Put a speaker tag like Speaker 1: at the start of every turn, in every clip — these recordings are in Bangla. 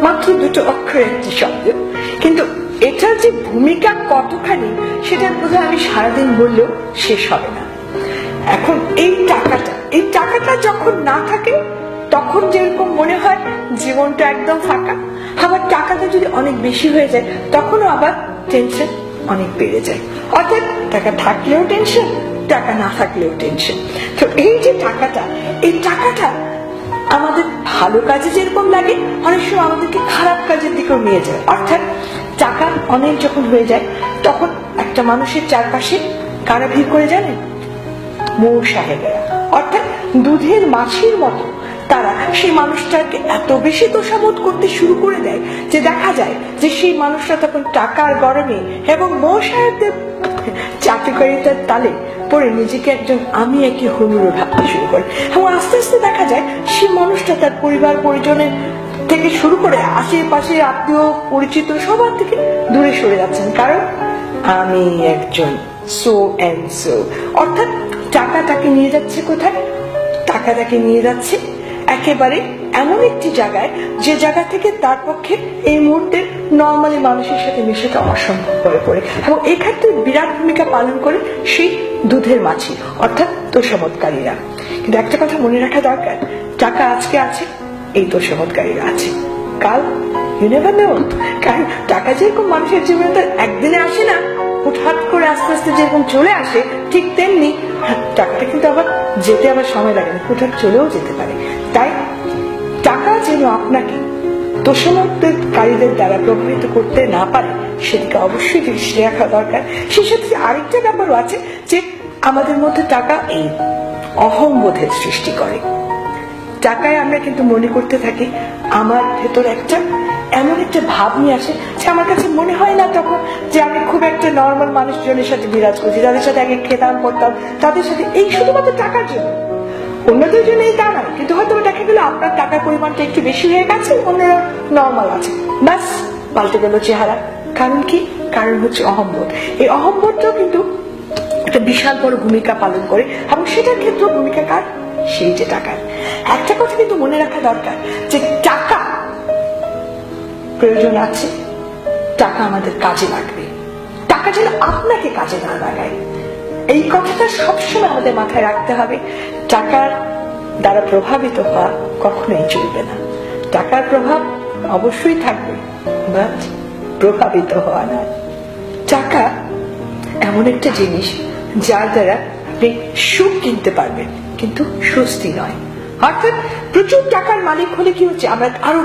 Speaker 1: মাত্র দুটো অক্ষরের একটি শব্দ, কিন্তু এটার যে ভূমিকা কতখানি সেটা বোধহয় আমি সারাদিন বললেও শেষ হবে না। এখন এই টাকাটা যখন না থাকে তখন যেরকম মনে হয় জীবনটা একদম ফাঁকা, আবার টাকাটা যদি অনেক বেশি হয়ে যায় তখনও আবার টেনশন অনেক বেড়ে যায়। অর্থাৎ টাকা থাকলেও টেনশন, টাকা না থাকলেও টেনশন। তো এই যে এই টাকাটা আমাদের ভালো কাজে যেরকম লাগে, অনেক সময় আমাদেরকে খারাপ কাজের দিকেও নিয়ে যায়। অর্থাৎ টাকা অনেক যখন হয়ে যায় তখন একটা মানুষের চারপাশে কারা ভিড় করে জানেন? মৌ সাহেবেরা, অর্থাৎ দুধের মাছির মতো তারা সেই মানুষটাকে এত বেশি তোষামোদ করতে শুরু করে দেয় যে দেখা যায় যে সেই মানুষটা তখন টাকার গরমে এবং মৌ সাহেবদের চাটুকারিতার তালে পরে নিজেকে একজন আমি একই হনুরে ভাবতে শুরু করে, এবং আস্তে আস্তে দেখা যায় সেই মানুষটা তার পরিবার পরিজনের থেকে শুরু করে আশেপাশে আত্মীয় পরিচিত সবার থেকে দূরে সরে যাচ্ছেন, কারণ আমি একজন সো এন্ড সো। অর্থাৎ টাকাটাকে নিয়ে যাচ্ছে কোথায়? টাকাটাকে নিয়ে যাচ্ছে একেবারে এমন একটি জায়গায় যে জায়গা থেকে তার পক্ষে এই মুহূর্তে নর্মালি মানুষের সাথে মেশাটা অসম্ভব হয়ে পড়ে, এবং এই ক্ষেত্রে বিরাট ভূমিকা পালন করে সেই দুধের মাছি অর্থাৎ তোষামোদকারীরা। কিন্তু একটা কথা মনে রাখা দরকার, টাকা আজকে আছে, এই তোষামোদকারীরা আছে কাল, ইউ নেভার নো। কারণ টাকা যেরকম মানুষের জীবনে তো একদিনে আসে না, হুটহাট করে আস্তে আস্তে যেরকম চলে আসে, ঠিক তেমনি টাকাটা কিন্তু আবার যেতে আবার সময় লাগে না, হুটহাট চলেও যেতে পারে। তাই টাকা যেন আপনাকে তোষামোদকারীদের দ্বারা প্রভাবিত করতে না পারে সেদিকে অবশ্যই দৃষ্টি রাখা দরকার। সেই সাথে আরেকটা ব্যাপারও আছে যে আমাদের মধ্যে টাকা এই অহংবোধের সৃষ্টি করে। টাকায় আমরা কিন্তু মনে করতে থাকি, আমার ভেতর এমন একটা ভাব নিয়ে আসে যে আমার কাছে মনে হয় না তখন যে আমি খুব একটা নর্মাল মানুষজনের সাথে বিরাজ করছি, যাদের সাথে আগে খেতাম পড়তাম, তাদের সাথে এই শুধুমাত্র টাকার জন্য, অন্যদের জন্য এই তা নয়, কিন্তু হয়তো দেখা গেল আপনার টাকার পরিমাণটা একটু বেশি হয়ে গেছে, অন্যরা নর্মাল আছে, ব্যাস পাল্টে গেল চেহারা। কারণ কি? কারণ হচ্ছে অহংবোধ। এই অহংবোধটাও কিন্তু একটা বিশাল বড় ভূমিকা পালন করে, এবং সেটার ক্ষেত্রে ভূমিকা কার? সেই যে টাকার। একটা কথা কিন্তু মনে রাখা দরকার যে টাকা প্রয়োজন আছে, টাকা আমাদের কাজে লাগবে, টাকা যেন আপনাকে কাজে না লাগায়, এই কথাটা সবসময় আমাদের মাথায় রাখতে হবে। টাকার দ্বারা প্রভাবিত হওয়া কখনোই চলবে না। টাকার প্রভাব অবশ্যই থাকবে, বাট প্রভাবিত হওয়া না। টাকা এমন একটা জিনিস যার দ্বারা আপনি সুখ কিনতে পারবেন, কিন্তু স্বস্তি নয়। অর্থাৎ প্রচুর টাকার মালিক হলে কি হচ্ছে, আমরা আরো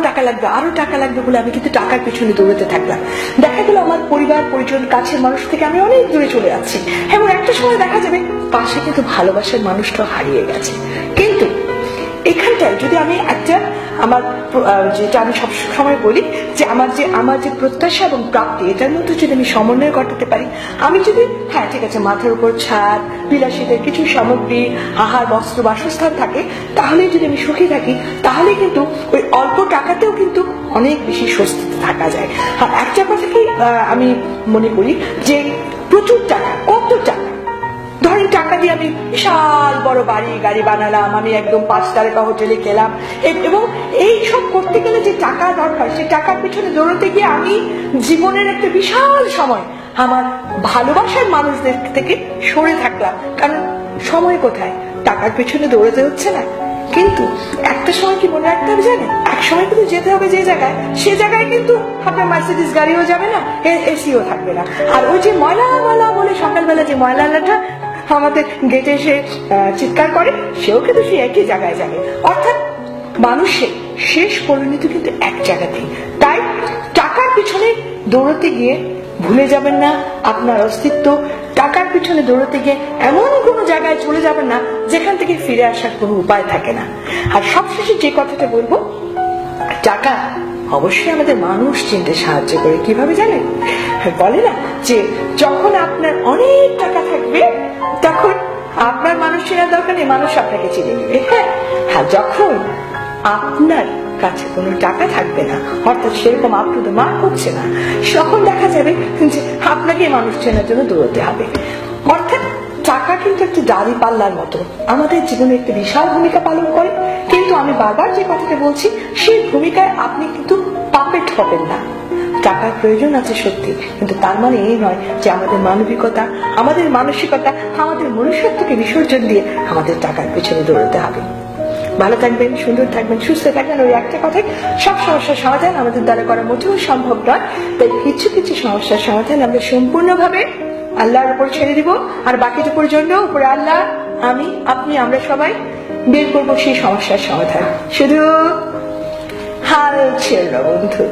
Speaker 1: টাকা লাগবে বলে আমি কিন্তু টাকার পিছনে দৌড়াতে থাকলাম। দেখা গেল আমার পরিবার পরিজন কাছের মানুষ থেকে আমি অনেক দূরে চলে যাচ্ছি, এবং একটা সময় দেখা যাবে পাশে কিন্তু ভালোবাসার মানুষটা হারিয়ে গেছে। কিন্তু এখানটায় যদি আমি আমার যেটা আমি সব সময় বলি যে আমার যে প্রত্যাশা এবং প্রাপ্তি, এটার মধ্যে যদি আমি সমন্বয় ঘটাতে পারি, আমি যদি ঠিক আছে মাথার উপর ছাদ, বিলাসিতার কিছু সামগ্রী, আহার বস্ত্র বাসস্থান থাকে, তাহলে যদি আমি সুখী থাকি, তাহলে কিন্তু ওই অল্প টাকাতেও কিন্তু অনেক বেশি স্বস্তিতে থাকা যায়। আর একটা কথা কি আমি মনে করি যে প্রচুর টাকা, কত টাকা, ধরেন টাকা দিয়ে আমি বিশাল বড় বাড়ি গাড়ি বানালাম, আমি একদম 5 তারকা হোটেলে গেলাম, এবং এই সব করতে গেলে যে টাকা দরকার, সেই টাকার পিছনে দৌড়তে গিয়ে আমি জীবনের একটা বিশাল সময় আমার ভালোবাসার মানুষদের থেকে সরে থাকলাম। কারণ সময় কোথায়? টাকার পিছনে দৌড়াতে হচ্ছে না। কিন্তু একটা সময় কি মনে রাখতে হবে জানেন, এক সময় কিন্তু যেতে হবে যে জায়গায়, সে জায়গায় কিন্তু আপনার মার্সিডিজ গাড়িও যাবে না, এসিও থাকবে না। আর ওই যে ময়লা বলে সকালবেলা যে ময়লাটা আমাদের গেটে এসে চিৎকার করে, সেও কিন্তু সে একই জায়গায় যাবে। অর্থাৎ মানুষের শেষ পরিণতি কিন্তু এক জায়গাতেই। তাই টাকার পিছনে দৌড়তে গিয়ে ভুলে যাবেন না আপনার অস্তিত্ব। টাকার পিছনে দৌড়তে গিয়ে এমন কোনো জায়গায় চলে যাবেন না যেখান থেকে ফিরে আসার কোনো উপায় থাকে না। আর সবশেষে যে কথাটা বলবো, টাকা অবশ্যই আমাদের মানুষ চিনতে সাহায্য করে। কিভাবে জানেন? বলে না যে যখন আপনার অনেক টাকা থাকবে তখন আপনার মানুষ চেনার দরকার নেই, মানুষ আপনাকে চিনে নেবে। হ্যাঁ, যখন আপনার কাছে কোনো টাকা থাকবে না, অর্থাৎ সেরকম আপ টু দ্য মার্ক হচ্ছে না, তখন দেখা যাবে যে আপনাকে মানুষ চেনার জন্য দৌড়তে হবে। অর্থাৎ টাকা কিন্তু একটা দাড়ি পাল্লার মতো আমাদের জীবনে একটা বিশাল ভূমিকা পালন করে। কিন্তু আমি বারবার যে কথাটা বলছি, সেই ভূমিকায় আপনি কিন্তু পারফেক্ট হবেন না। টাকার প্রয়োজন আছে সত্যি, কিন্তু তার মানে এই নয় যে আমাদের মানবিকতা, আমাদের মানসিকতা, আমাদের মনুষ্যত্বকে বিসর্জন দিয়ে আমাদের টাকার পেছনে দৌড়াতে হবে। ভালো থাকবেন, সুন্দর থাকবেন, সুস্থ থাকবেন। ওই একটা কথাই, সব সমস্যার সমাধান আমাদের দ্বারা করা মোটেও সম্ভব নয়। তাই কিছু কিছু সমস্যার সমাধান আমরা সম্পূর্ণভাবে আল্লাহর উপর ছেড়ে দিব, আর বাকিটুকুর জন্য উপরে আল্লাহ, আমি, আপনি, আমরা সবাই বের করবো সেই সমস্যার সমাধান। শুধু হাল ছেড়ো বন্ধু।